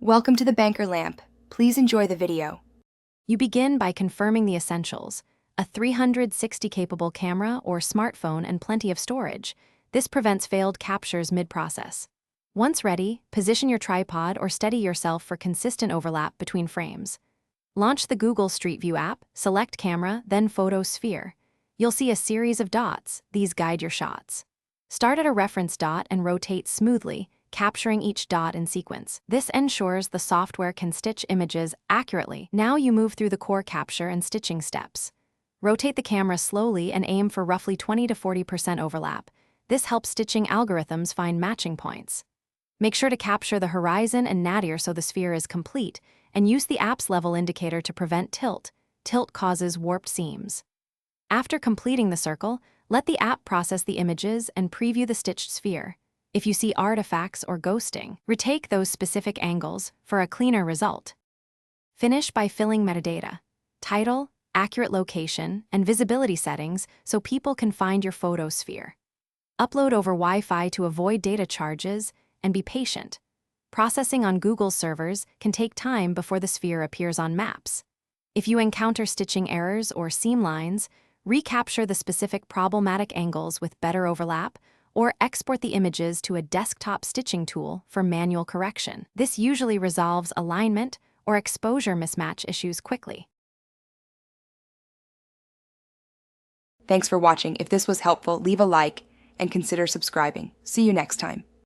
Welcome to the Banker Lamp. Please enjoy the video. You begin by confirming the essentials: a 360-capable camera or smartphone and plenty of storage. This prevents failed captures mid-process. Once ready, position your tripod or steady yourself for consistent overlap between frames. Launch the Google Street View app, select Camera, then Photo Sphere. You'll see a series of dots. These guide your shots. Start at a reference dot and rotate smoothly, capturing each dot in sequence. This ensures the software can stitch images accurately. Now you move through the core capture and stitching steps. Rotate the camera slowly and aim for roughly 20 to 40% overlap. This helps stitching algorithms find matching points. Make sure to capture the horizon and nadir so the sphere is complete, and use the app's level indicator to prevent tilt. Tilt causes warped seams. After completing the circle, let the app process the images and preview the stitched sphere. If you see artifacts or ghosting, retake those specific angles for a cleaner result. Finish by filling metadata: title, accurate location, and visibility settings so people can find your photo sphere. Upload over Wi-Fi to avoid data charges, and be patient. Processing on Google's servers can take time before the sphere appears on maps. If you encounter stitching errors or seam lines, recapture the specific problematic angles with better overlap, or export the images to a desktop stitching tool for manual correction. This usually resolves alignment or exposure mismatch issues quickly. Thanks for watching. If this was helpful, leave a like and consider subscribing. See you next time.